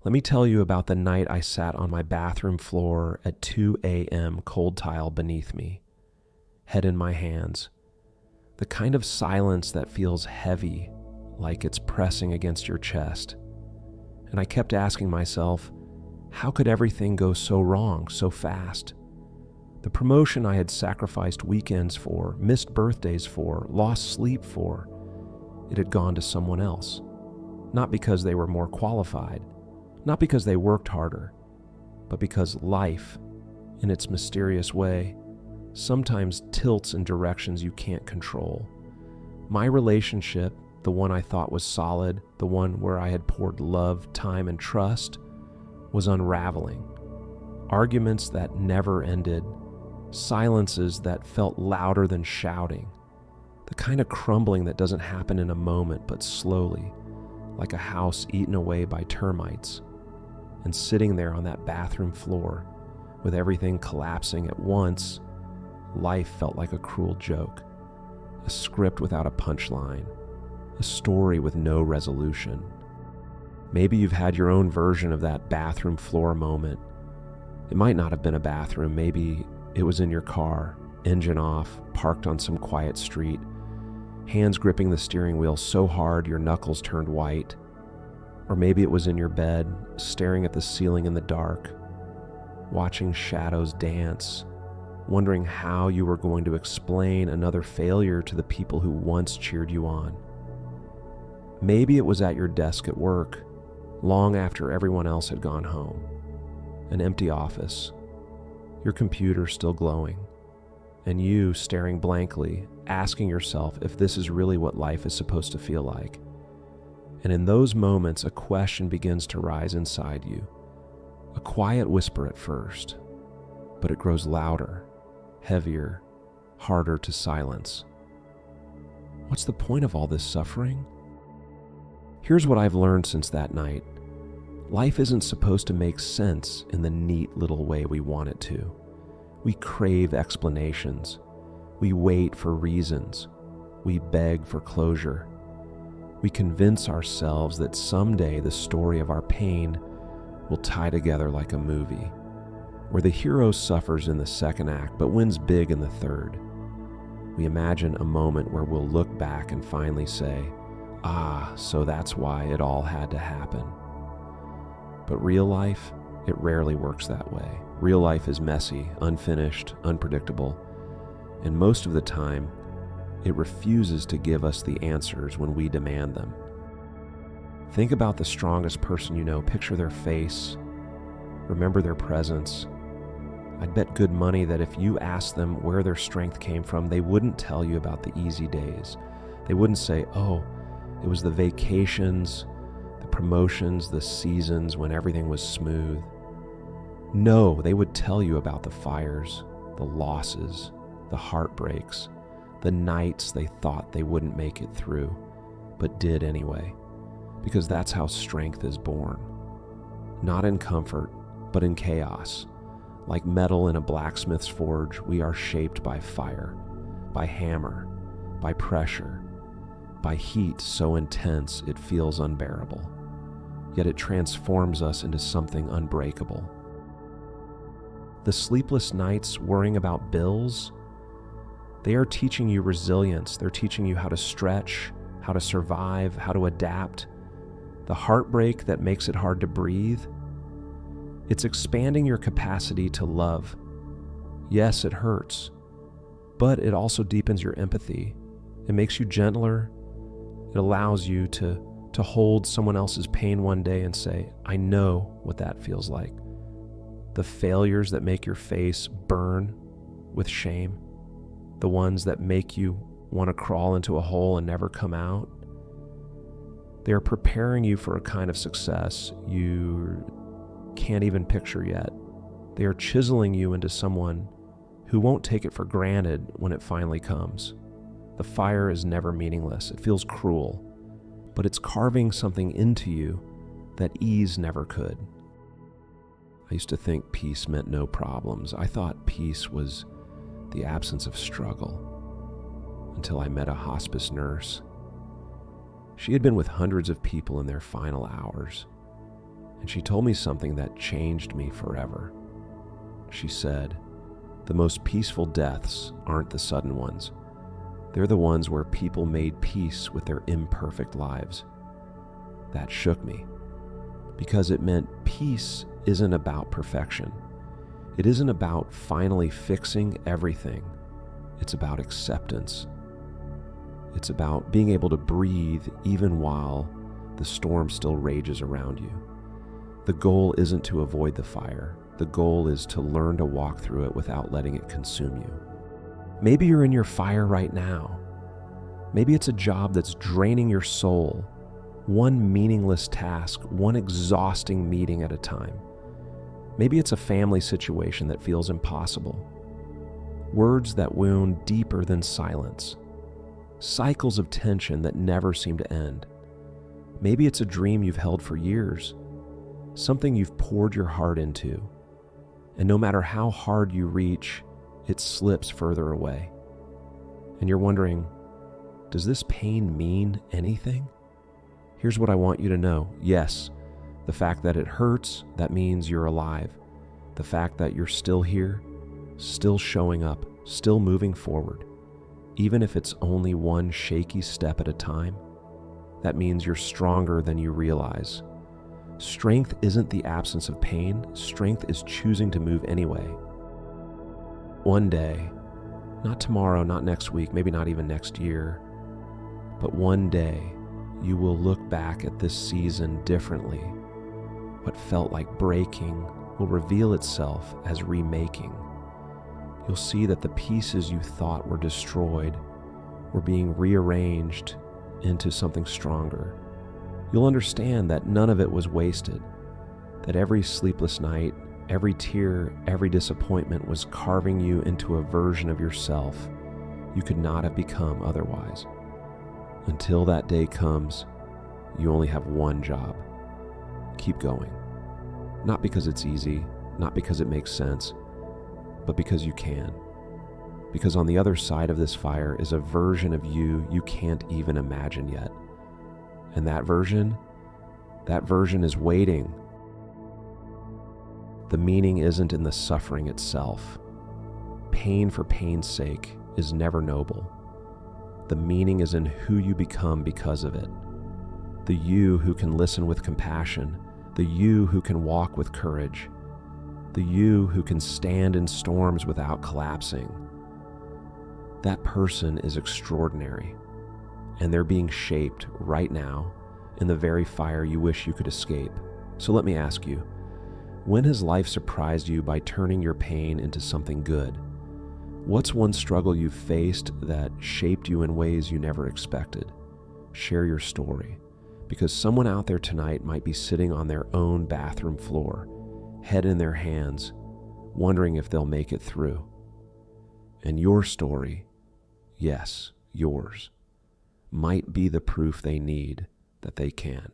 Let me tell you about the night I sat on my bathroom floor at 2 a.m., cold tile beneath me, head in my hands. The kind of silence that feels heavy, like it's pressing against your chest. And I kept asking myself, how could everything go so wrong so fast? The promotion I had sacrificed weekends for, missed birthdays for, lost sleep for, it had gone to someone else. Not because they were more qualified, not because they worked harder, but because life, in its mysterious way, sometimes tilts in directions you can't control. My relationship, the one I thought was solid, the one where I had poured love, time, and trust, was unraveling. Arguments that never ended, silences that felt louder than shouting, the kind of crumbling that doesn't happen in a moment but slowly, like a house eaten away by termites. And sitting there on that bathroom floor, with everything collapsing at once, life felt like a cruel joke, a script without a punchline, a story with no resolution. Maybe you've had your own version of that bathroom floor moment. It might not have been a bathroom. Maybe it was in your car, engine off, parked on some quiet street, hands gripping the steering wheel so hard your knuckles turned white. Or maybe it was in your bed, staring at the ceiling in the dark, watching shadows dance, wondering how you were going to explain another failure to the people who once cheered you on. Maybe it was at your desk at work, long after everyone else had gone home. An empty office, your computer still glowing, and you staring blankly, asking yourself if this is really what life is supposed to feel like. And in those moments, a question begins to rise inside you. A quiet whisper at first, but it grows louder, heavier, harder to silence. What's the point of all this suffering? Here's what I've learned since that night. Life isn't supposed to make sense in the neat little way we want it to. We crave explanations. We wait for reasons. We beg for closure. We convince ourselves that someday the story of our pain will tie together like a movie, where the hero suffers in the second act but wins big in the third. We imagine a moment where we'll look back and finally say, so that's why it all had to happen. But real life, it rarely works that way. Real life is messy, unfinished, unpredictable, and most of the time, it refuses to give us the answers when we demand them. Think about the strongest person you know. Picture their face. Remember their presence. I'd bet good money that if you asked them where their strength came from, they wouldn't tell you about the easy days. They wouldn't say, it was the vacations, the promotions, the seasons when everything was smooth. No, they would tell you about the fires, the losses, the heartbreaks, the nights they thought they wouldn't make it through, but did anyway, because that's how strength is born. Not in comfort, but in chaos. Like metal in a blacksmith's forge, we are shaped by fire, by hammer, by pressure, by heat so intense it feels unbearable. Yet it transforms us into something unbreakable. The sleepless nights worrying about bills, they are teaching you resilience. They're teaching you how to stretch, how to survive, how to adapt. The heartbreak that makes it hard to breathe, it's expanding your capacity to love. Yes, it hurts, but it also deepens your empathy. It makes you gentler. It allows you to hold someone else's pain one day and say, I know what that feels like. The failures that make your face burn with shame, the ones that make you want to crawl into a hole and never come out, they are preparing you for a kind of success you can't even picture yet. They are chiseling you into someone who won't take it for granted when it finally comes. The fire is never meaningless. It feels cruel, but it's carving something into you that ease never could. I used to think peace meant no problems. I thought peace was the absence of struggle, until I met a hospice nurse. She had been with hundreds of people in their final hours, And she told me something that changed me forever. She said, "The most peaceful deaths aren't the sudden ones. They're the ones where people made peace with their imperfect lives." That shook me, because it meant peace isn't about perfection. It isn't about finally fixing everything. It's about acceptance. It's about being able to breathe even while the storm still rages around you. The goal isn't to avoid the fire. The goal is to learn to walk through it without letting it consume you. Maybe you're in your fire right now. Maybe it's a job that's draining your soul, one meaningless task, one exhausting meeting at a time. Maybe it's a family situation that feels impossible. Words that wound deeper than silence. Cycles of tension that never seem to end. Maybe it's a dream you've held for years, something you've poured your heart into, and no matter how hard you reach, it slips further away. And you're wondering, does this pain mean anything? Here's what I want you to know. Yes, the fact that it hurts, that means you're alive. The fact that you're still here, still showing up, still moving forward, even if it's only one shaky step at a time, that means you're stronger than you realize. Strength isn't the absence of pain. Strength is choosing to move anyway. One day, not tomorrow, not next week, maybe not even next year, but one day you will look back at this season differently. What felt like breaking will reveal itself as remaking. You'll see that the pieces you thought were destroyed were being rearranged into something stronger. You'll understand that none of it was wasted, that every sleepless night, every tear, every disappointment was carving you into a version of yourself you could not have become otherwise. Until that day comes, you only have one job. Keep going. Not because it's easy, not because it makes sense, but because you can. Because on the other side of this fire is a version of you you can't even imagine yet. And that version is waiting. The meaning isn't in the suffering itself. Pain for pain's sake is never noble. The meaning is in who you become because of it. The you who can listen with compassion, the you who can walk with courage, the you who can stand in storms without collapsing. That person is extraordinary, and they're being shaped right now in the very fire you wish you could escape. So let me ask you, when has life surprised you by turning your pain into something good? What's one struggle you've faced that shaped you in ways you never expected? Share your story, because someone out there tonight might be sitting on their own bathroom floor, head in their hands, wondering if they'll make it through. And your story, yes, yours, might be the proof they need that they can.